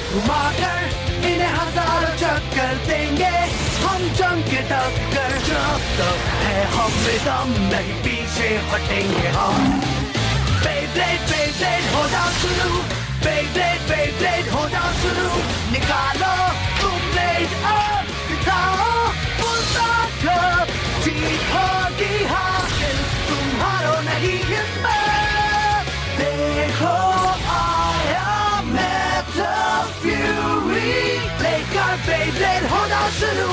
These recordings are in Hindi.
घुमाकर इन्हें हजारों चक्कर देंगे हम जंग के टक्कर। जब तक है हम में दम नहीं पीछे हटेंगे हम। बेब्लेड होना शुरू, बेब्लेड होना शुरू। निकालो तुम ब्लेड अब, दिखाओ मुल्तान जीत होगी हासिल, तुम्हारो नहीं हिम्मत। देखो आया मेटल फ्यूरी, लेकर बेब्लेड होना शुरू।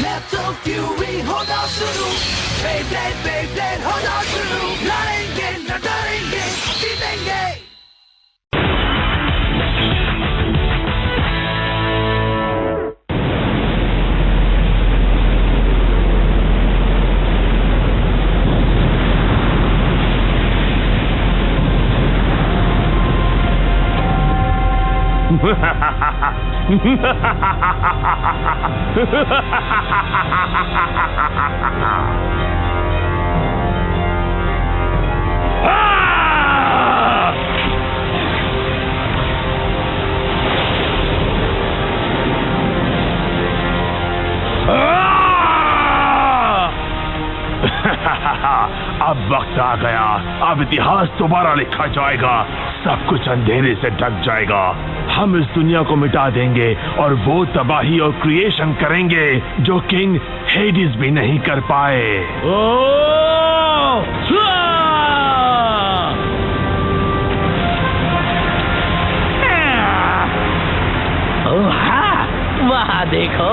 मेटल फ्यूरी होना शुरू, बेब्लेड होना शुरू। लड़ेंगे न डरेंगे, जीतेंगे। अब वक्त आ गया, अब इतिहास दोबारा लिखा जाएगा। सब कुछ अंधेरे से ढक जाएगा। हम इस दुनिया को मिटा देंगे और वो तबाही और क्रिएशन करेंगे जो किंग हेडिस भी नहीं कर पाए। वहाँ देखो,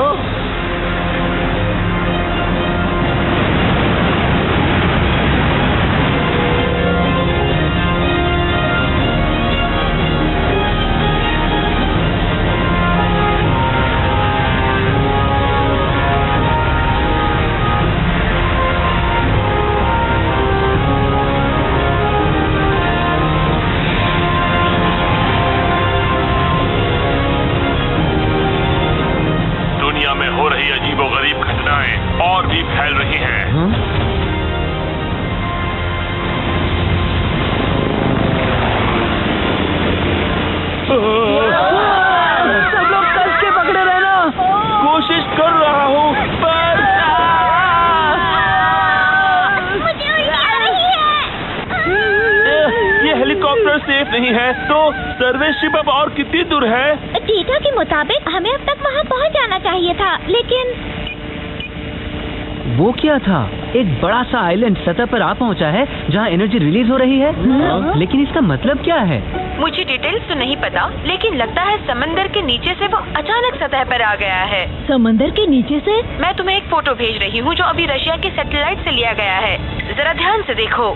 और भी फैल रही हैं। सब लोग कस के पकड़े रहना। कोशिश कर रहा हूँ पर मुझे उल्टी आ रही है। ये हेलीकॉप्टर सेफ नहीं है, तो सर्विस शिप अब और कितनी दूर है? डेटा के मुताबिक हमें अब तक वहाँ पहुँच जाना चाहिए था, लेकिन वो क्या था? एक बड़ा सा आइलैंड सतह पर आ पहुंचा है जहां एनर्जी रिलीज हो रही है। लेकिन इसका मतलब क्या है? मुझे डिटेल्स तो नहीं पता, लेकिन लगता है समंदर के नीचे से वो अचानक सतह पर आ गया है। समंदर के नीचे से? मैं तुम्हें एक फोटो भेज रही हूँ जो अभी रशिया के सैटेलाइट से लिया गया है। जरा ध्यान से देखो।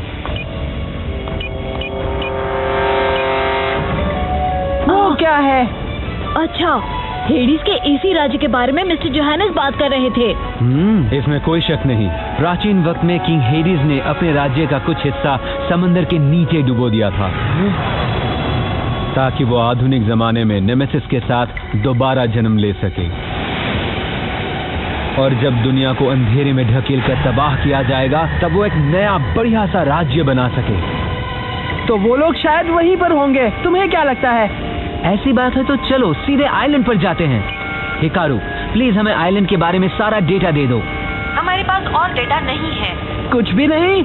वो क्या है? अच्छा, हेडिस के इसी राज्य के बारे में मिस्टर जोहानस बात कर रहे थे। इसमें कोई शक नहीं। प्राचीन वक्त में किंग हेडिस ने अपने राज्य का कुछ हिस्सा समंदर के नीचे डुबो दिया था ताकि वो आधुनिक जमाने में नेमेसिस के साथ दोबारा जन्म ले सके। और जब दुनिया को अंधेरे में ढकेल कर तबाह किया जाएगा, तब वो एक नया बढ़िया सा राज्य बना सके। तो वो लोग शायद वहीं पर होंगे। तुम्हें क्या लगता है? ऐसी बात है तो चलो सीधे आइलैंड पर जाते हैं। हिकारू, प्लीज हमें आइलैंड के बारे में सारा डेटा दे दो। हमारे पास और डेटा नहीं है। कुछ भी नहीं?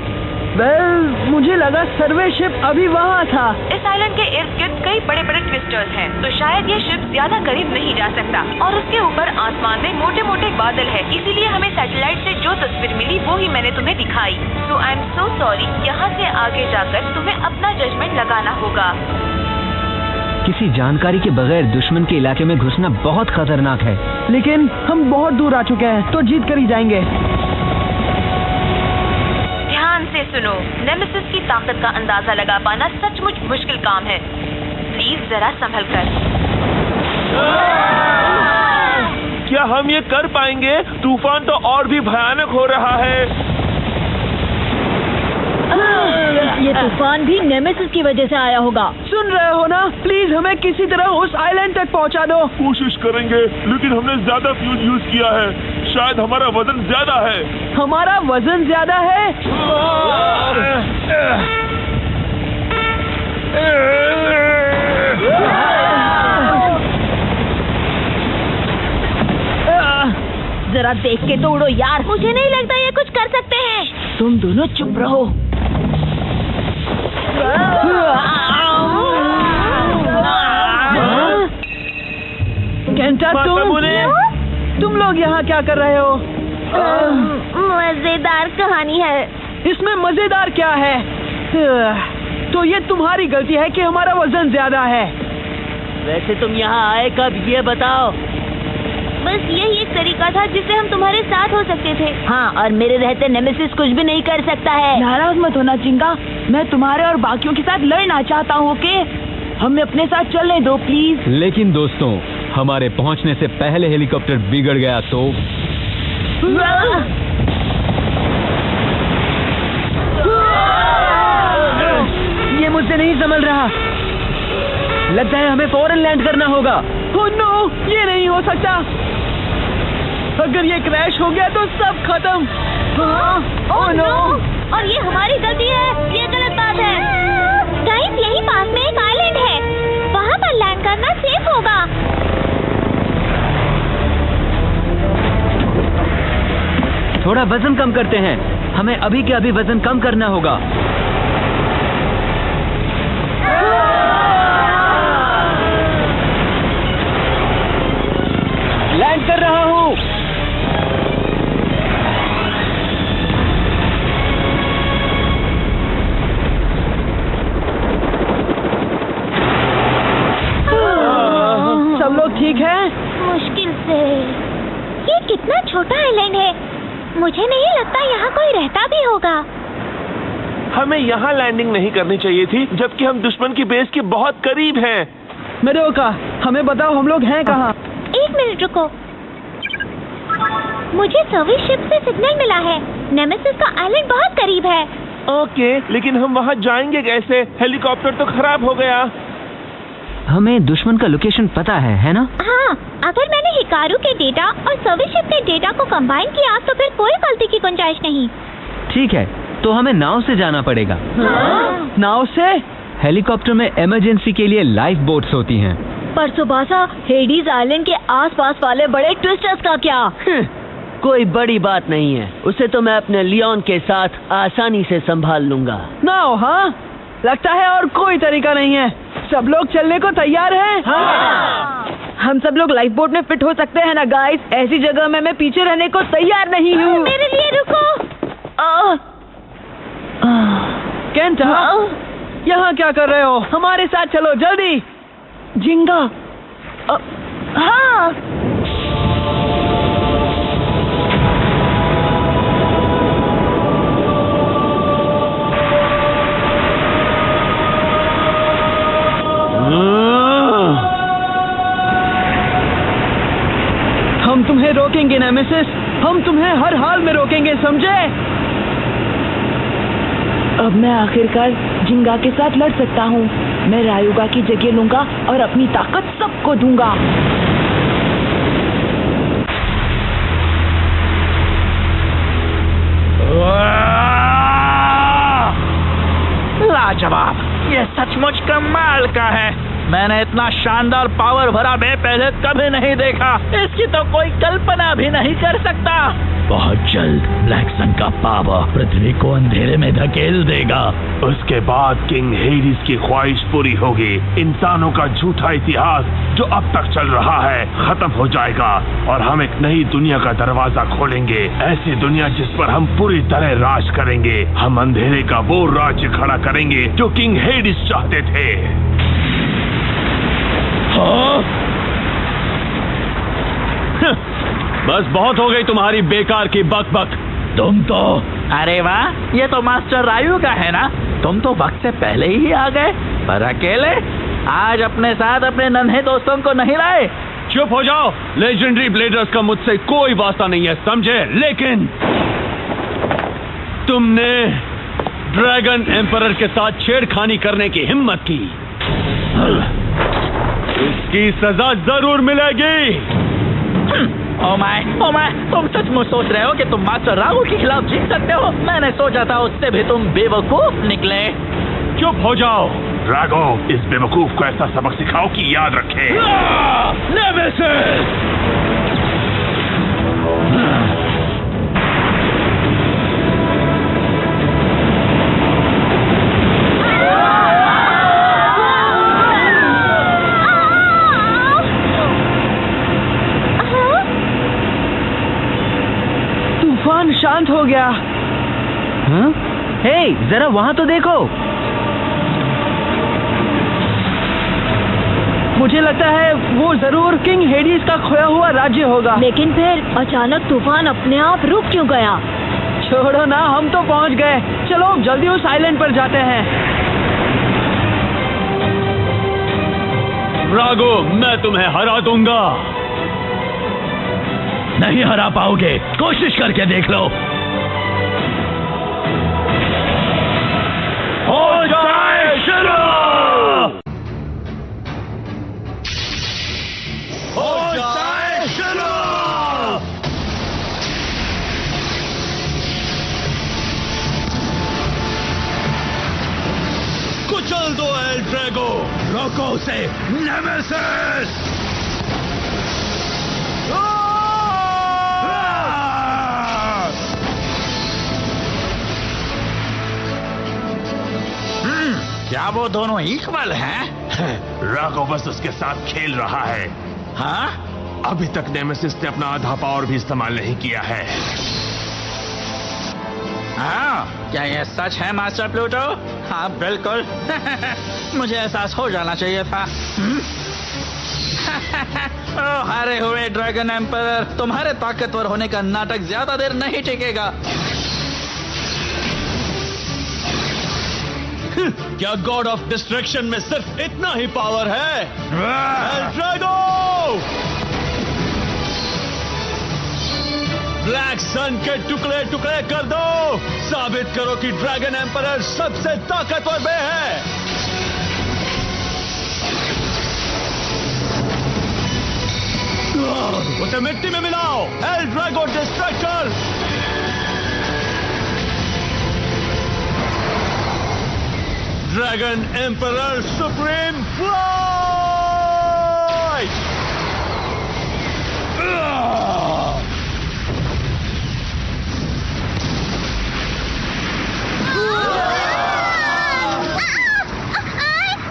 वेल, मुझे लगा सर्वे शिप अभी वहाँ था। इस आइलैंड के इर्द गिर्द कई बड़े बड़े ट्विस्टर्स हैं, तो शायद ये शिप ज्यादा करीब नहीं जा सकता। और उसके ऊपर आसमान में मोटे मोटे बादल है, इसीलिए हमें सैटेलाइट से जो तस्वीर मिली वो ही मैंने तुम्हें दिखाई। सो आई एम सो सॉरी। यहाँ से आगे जाकर तुम्हें अपना जजमेंट लगाना होगा। किसी जानकारी के बगैर दुश्मन के इलाके में घुसना बहुत खतरनाक है। लेकिन हम बहुत दूर आ चुके हैं, तो जीत कर ही जाएंगे। ध्यान से सुनो, नेमेसिस की ताकत का अंदाजा लगा पाना सचमुच मुश्किल काम है। प्लीज जरा संभल कर। क्या हम ये कर पाएंगे? तूफान तो और भी भयानक हो रहा है। ये तूफान भी नेमेसिस की वजह से आया होगा। सुन रहे हो ना? प्लीज हमें किसी तरह उस आइलैंड तक पहुंचा दो। कोशिश करेंगे, लेकिन हमने ज्यादा फ्यूल यूज किया है। शायद हमारा वजन ज्यादा है। हमारा वजन ज्यादा है? जरा देख के तो उड़ो यार। मुझे नहीं लगता ये कुछ कर सकते हैं। तुम दोनों चुप रहो। केंटा, तुम लोग यहाँ क्या कर रहे हो? मजेदार कहानी है। इसमें मजेदार क्या है? तो ये तुम्हारी गलती है कि हमारा वजन ज्यादा है। वैसे तुम यहाँ आए कब, ये बताओ? बस यही एक तरीका था जिससे हम तुम्हारे साथ हो सकते थे। हाँ, और मेरे रहते नेमेसिस कुछ भी नहीं कर सकता है। नाराज मत होना चिंगा, मैं तुम्हारे और बाकियों के साथ लड़ना चाहता हूँ। ओके, हमें अपने साथ चलने दो प्लीज। लेकिन दोस्तों, हमारे पहुंचने से पहले हेलीकॉप्टर बिगड़ गया तो ये मुझसे नहीं संभल रहा। लगता है हमें फौरन लैंड करना होगा। ओह नो, ये नहीं हो सकता। अगर ये क्रैश हो गया तो सब खत्म। ओह नो, और ये हमारी गलती है। ये गलत बात है। गाइस, यही पास में एक आइलैंड है, वहाँ पर लैंड करना सेफ होगा। थोड़ा वजन कम करते हैं। हमें अभी के अभी वजन कम करना होगा। लैंड कर रहा हूँ। सब लोग ठीक है? मुश्किल से। ये कितना छोटा आइलैंड है, मुझे नहीं लगता यहाँ कोई रहता भी होगा। हमें यहाँ लैंडिंग नहीं करनी चाहिए थी, जबकि हम दुश्मन की बेस के बहुत करीब हैं। मेडोका, हमें बताओ हम लोग हैं कहाँ? एक मिनट रुको, मुझे सर्विस शिप से सिग्नल मिला है। नेमेसिस का आइलैंड बहुत करीब है। ओके, लेकिन हम वहाँ जाएंगे कैसे? हेलीकॉप्टर तो खराब हो गया। हमें दुश्मन का लोकेशन पता है ना? हाँ, अगर मैंने हिकारू के डेटा और सर्विस शिप के डेटा को कंबाइन किया तो फिर कोई गलती की गुंजाइश नहीं। ठीक है, तो हमें नाव से जाना पड़ेगा। हाँ। नाव से? हेलीकॉप्टर में इमरजेंसी के लिए लाइफ बोट्स होती हैं। पर सुबासा, हेडीज आइलैंड के आसपास वाले बड़े ट्विस्टर्स का क्या? कोई बड़ी बात नहीं है, उसे तो मैं अपने लियोन के साथ आसानी से संभाल लूंगा। नाव? हाँ, लगता है और कोई तरीका नहीं है। सब लोग चलने को तैयार हैं? हाँ। हम सब लोग लाइफ बोट में फिट हो सकते हैं ना गाइस? ऐसी जगह में मैं पीछे रहने को तैयार नहीं हूँ। मेरे लिए रुको। केंटा, यहाँ क्या कर रहे हो? हमारे साथ चलो जल्दी। जिंगा। हाँ। हम तुम्हें रोकेंगे नेमेसिस, हम तुम्हें हर हाल में रोकेंगे, समझे? अब मैं आखिरकार जिंगा के साथ लड़ सकता हूँ। मैं रायुगा की जगह लूंगा और अपनी ताकत सबको दूंगा। लाजवाब, ये सचमुच कमाल का है। मैंने इतना शानदार पावर भरा बे पहले कभी नहीं देखा। इसकी तो कोई कल्पना भी नहीं कर सकता। बहुत जल्द ब्लैक सन का पावर पृथ्वी को अंधेरे में धकेल देगा। उसके बाद किंग हेडिस की ख्वाहिश पूरी होगी। इंसानों का झूठा इतिहास जो अब तक चल रहा है खत्म हो जाएगा और हम एक नई दुनिया का दरवाजा खोलेंगे। ऐसी दुनिया जिस पर हम पूरी तरह राज करेंगे। हम अंधेरे का वो राज्य खड़ा करेंगे जो किंग हेडिस चाहते थे। बस बहुत हो गई तुम्हारी बेकार की बक बक। तुम तो, अरे वाह, ये तो मास्टर रायू का है ना? तुम तो वक्त से पहले ही आ गए, पर अकेले? आज अपने साथ अपने नन्हे दोस्तों को नहीं लाए? चुप हो जाओ, लेजेंडरी ब्लेडर्स का मुझसे कोई वास्ता नहीं है, समझे? लेकिन तुमने ड्रैगन एम्परर के साथ छेड़खानी करने की हिम्मत की, इसकी सजा जरूर मिलेगी। ओ माय, तुम सचमुच सोच रहे हो कि तुम मास्टर राहु के खिलाफ जीत सकते हो? मैंने सोचा था उससे भी तुम बेवकूफ निकले। चुप हो जाओ। ड्रैगो, इस बेवकूफ को ऐसा सबक सिखाओ कि याद रखे। नेमेसिस! तूफान शांत हो गया। हाँ? हे, जरा वहां तो देखो। मुझे लगता है वो जरूर किंग हेडीज का खोया हुआ राज्य होगा। लेकिन फिर अचानक तूफान अपने आप रुक क्यों गया? छोड़ो ना, हम तो पहुंच गए। चलो जल्दी उस आइलैंड पर जाते हैं। ड्रैगो, मैं तुम्हें हरा दूंगा। नहीं हरा पाओगे, कोशिश करके देख लो। हो जाए शुरू। हो जाए शुरू। कुचल दो एल ड्रैगो, रोको उसे नेमेसिस। क्या वो दोनों इक्वल हैं? ड्रैगो बस उसके साथ खेल रहा है। हाँ? अभी तक नेमेसिस ने अपना आधा पावर भी इस्तेमाल नहीं किया है। हाँ, क्या ये सच है मास्टर प्लूटो? हाँ बिल्कुल। मुझे एहसास हो जाना चाहिए था। ओह, हारे हुए ड्रैगन एम्परर, तुम्हारे ताकतवर होने का नाटक ज्यादा देर नहीं टिकेगा। क्या गॉड ऑफ डिस्ट्रक्शन में सिर्फ इतना ही पावर है? ड्रैगो! ब्लैक सन के टुकड़े टुकड़े कर दो। साबित करो कि ड्रैगन एम्परर सबसे ताकतवर में है। उसे मिट्टी में मिलाओ। L Drago destructor. Dragon emperor supreme flight.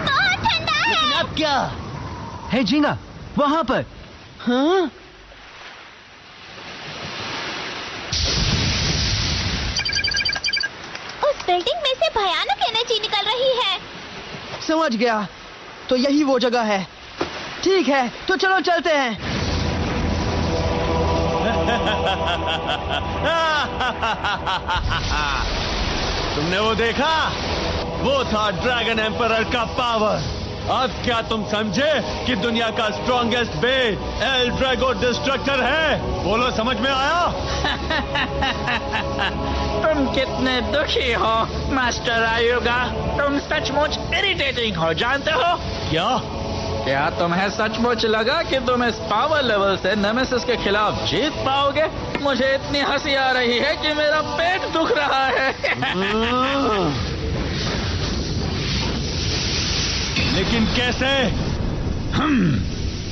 बहुत ठंडा है। अब क्या है झींगा वहां पर? हाँ? उस बिल्डिंग में से भयानक एनर्जी निकल रही है। समझ गया, तो यही वो जगह है। ठीक है, तो चलो चलते हैं। तुमने वो देखा? वो था ड्रैगन एम्परर का पावर। अब क्या तुम समझे कि दुनिया का स्ट्रॉन्गेस्ट बेट एल ड्रैगो डिस्ट्रक्टर है? बोलो, समझ में आया? तुम कितने दुखी हो मास्टर आयुगा। तुम सचमुच इरिटेटिंग हो, जानते हो? क्या तुम्हें सचमुच लगा कि तुम इस पावर लेवल से नेमेसिस के खिलाफ जीत पाओगे? मुझे इतनी हंसी आ रही है कि मेरा पेट दुख रहा है। लेकिन कैसे?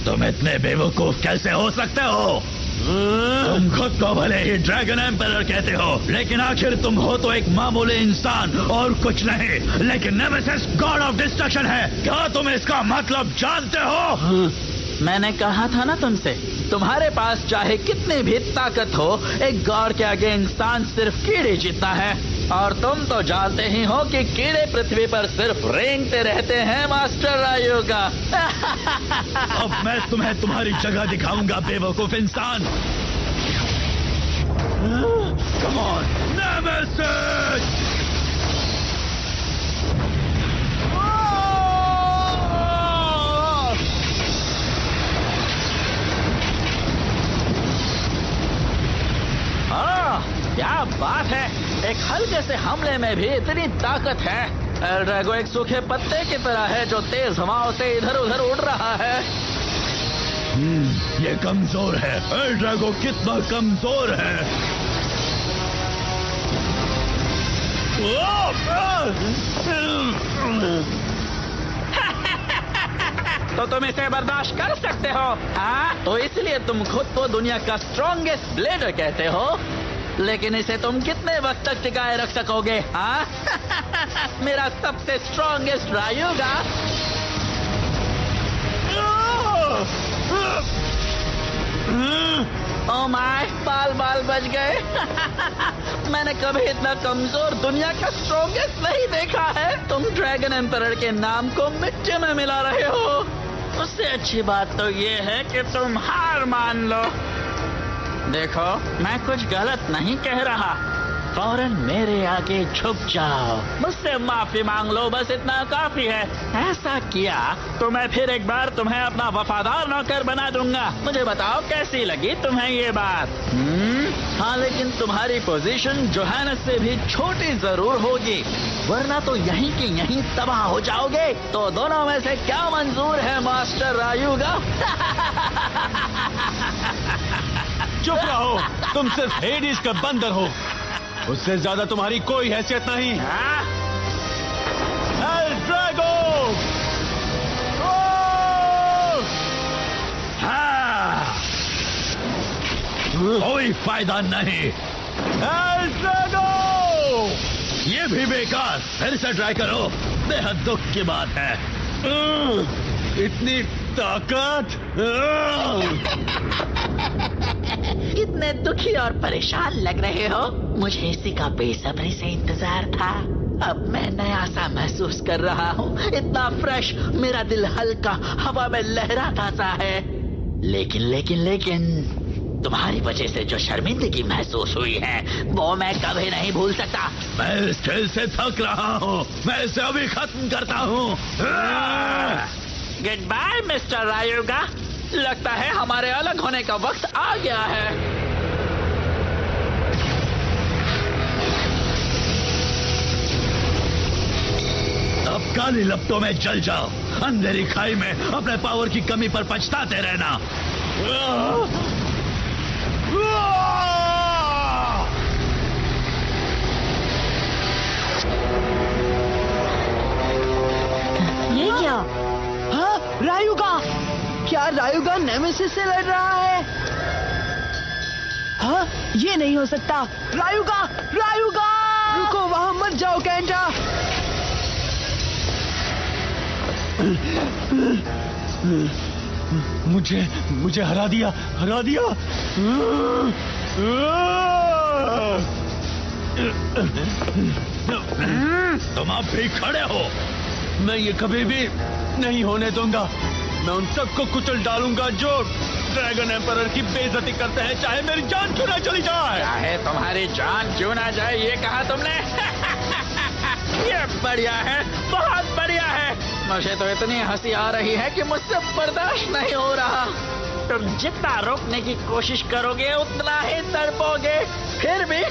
तुम इतने बेवकूफ कैसे हो सकते हो? तुम खुद को भले ही ड्रैगन एम्परर कहते हो, लेकिन आखिर तुम हो तो एक मामूली इंसान और कुछ नहीं। लेकिन नेमेसिस गॉड ऑफ डिस्ट्रक्शन है। क्या तुम इसका मतलब जानते हो? मैंने कहा था ना तुमसे, तुम्हारे पास चाहे कितनी भी ताकत हो, एक गॉड के आगे इंसान सिर्फ कीड़े जितना है। और तुम तो जानते ही हो कि कीड़े पृथ्वी पर सिर्फ रेंगते रहते हैं मास्टर आयुगा। अब मैं तुम्हें तुम्हारी जगह दिखाऊंगा, बेवकूफ इंसान। Come on, nemesis! क्या बात है, एक हल्के से हमले में भी इतनी ताकत है। एल ड्रैगो एक सूखे पत्ते की तरह है जो तेज हवाओं से इधर उधर उड़ रहा है। ये कमजोर है। एल ड्रैगो कितना कमजोर है। तो तुम इसे बर्दाश्त कर सकते हो। हाँ, तो इसलिए तुम खुद को दुनिया का स्ट्रॉन्गेस्ट ब्लेडर कहते हो, लेकिन इसे तुम कितने वक्त तक टिकाए रख सकोगे? हाँ मेरा सबसे स्ट्रॉन्गेस्ट रायुगा। ओ माय, बाल बाल बच गए। मैंने कभी इतना कमजोर दुनिया का स्ट्रॉन्गेस्ट नहीं देखा है। तुम ड्रैगन एम्परर के नाम को मिट्टी में मिला रहे हो। उससे अच्छी बात तो ये है कि तुम हार मान लो। देखो, मैं कुछ गलत नहीं कह रहा। फौरन मेरे आगे झुक जाओ, मुझसे माफी मांग लो, बस इतना काफी है। ऐसा किया तो मैं फिर एक बार तुम्हें अपना वफादार नौकर बना दूंगा। मुझे बताओ कैसी लगी तुम्हें ये बात? हाँ, लेकिन तुम्हारी पोजीशन जोहानस से भी छोटी जरूर होगी, वरना तो यहीं की यहीं तबाह हो जाओगे। तो दोनों में से क्या मंजूर है मास्टर रायुगा? चुप रहो, तुम सिर्फ हेडिस का बंदर हो, उससे ज्यादा तुम्हारी कोई हैसियत नहीं। L Drago! कोई फायदा नहीं। L Drago! ये भी बेकार, फिर से ट्राई करो। बेहद दुख की बात है। इतनी ताकत! इतने दुखी और परेशान लग रहे हो। मुझे इसी का बेसब्री से इंतजार था। अब मैं नया सा महसूस कर रहा हूँ। इतना फ्रेश, मेरा दिल हल्का हवा में लहराता सा है। लेकिन तुम्हारी वजह से जो शर्मिंदगी महसूस हुई है, वो मैं कभी नहीं भूल सकता। मैं इस खेल से थक रहा हूँ, मैं इसे अभी खत्म करता हूँ। गुड बाय मिस्टर रायुगा, लगता है हमारे अलग होने का वक्त आ गया है। अब काली लपटों में जल जाओ, अंधेरी खाई में अपने पावर की कमी पर पछताते रहना। ये क्या? हाँ, रायुगा! क्या रायुगा नेमेसिस से लड़ रहा है? हाँ, ये नहीं हो सकता। रायुगा! रायुगा! रुको, वहां मत जाओ कैंटा। मुझे हरा दिया। तुम अब भी खड़े हो। मैं ये कभी भी नहीं होने दूंगा। मैं उन सबको कुचल डालूंगा जो ड्रैगन एम्परर की बेइज्जती करते हैं, चाहे मेरी जान क्यों ना चली जाए। चाहे तुम्हारी जान क्यों ना जाए, ये कहा तुमने? ये बढ़िया है, बहुत बढ़िया है। मुझे तो इतनी हंसी आ रही है कि मुझसे बर्दाश्त नहीं हो रहा। तुम जितना रोकने की कोशिश करोगे उतना ही तड़पोगे। फिर भी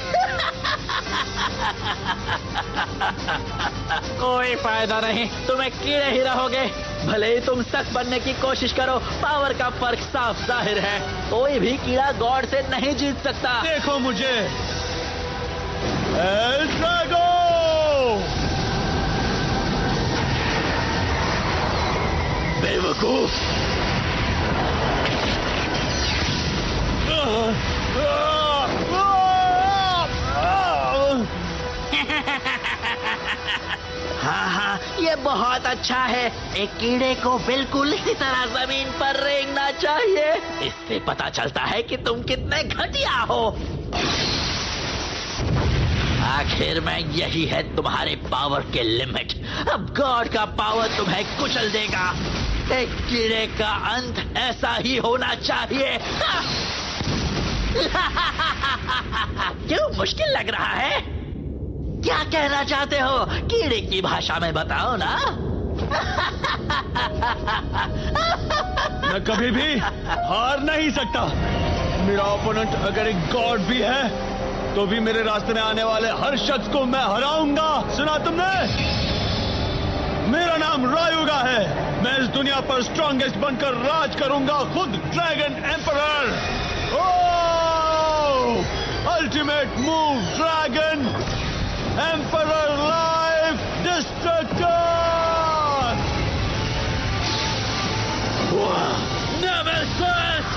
कोई फायदा नहीं, तुम्हें कीड़े ही रहोगे। भले ही तुम सख्त बनने की कोशिश करो, पावर का फर्क साफ जाहिर है। कोई भी कीड़ा गॉड से नहीं जीत सकता। देखो मुझे, एल ड्रैगो! बेवकूफ! हाँ, ये बहुत अच्छा है। एक कीड़े को बिल्कुल इसी तरह जमीन पर रेंगना चाहिए। इससे पता चलता है कि तुम कितने घटिया हो। आखिर में यही है तुम्हारे पावर के लिमिट। अब गॉड का पावर तुम्हें कुचल देगा। एक कीड़े का अंत ऐसा ही होना चाहिए। क्यों मुश्किल लग रहा है? क्या कहना चाहते हो? कीड़े की भाषा में बताओ ना। मैं कभी भी हार नहीं सकता। मेरा ओपोनेंट अगर एक गॉड भी है तो भी मेरे रास्ते में आने वाले हर शख्स को मैं हराऊंगा। सुना तुमने? मेरा नाम रायुगा है। मैं इस दुनिया पर स्ट्रॉन्गेस्ट बनकर राज करूंगा, खुद dragon emperor. Ultimate move dragon emperor life destructor. Nemesis!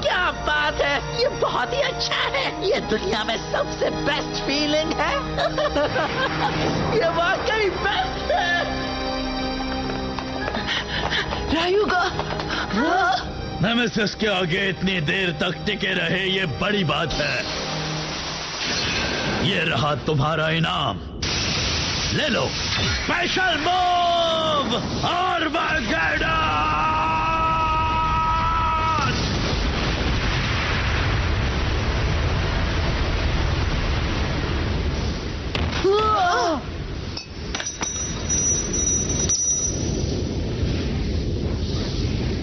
क्या बात है, ये बहुत ही अच्छा है। ये दुनिया में सबसे बेस्ट फीलिंग है। ये वाकई बेस्ट है। रायुगा, नेमेसिस के आगे इतनी देर तक टिके रहे, ये बड़ी बात है। ये रहा तुम्हारा इनाम, ले लो। Special move Armageddon!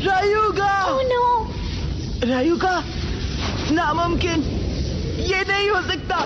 Ryuga! Oh no! Ryuga, नामुमकिन, ये नहीं हो सकता।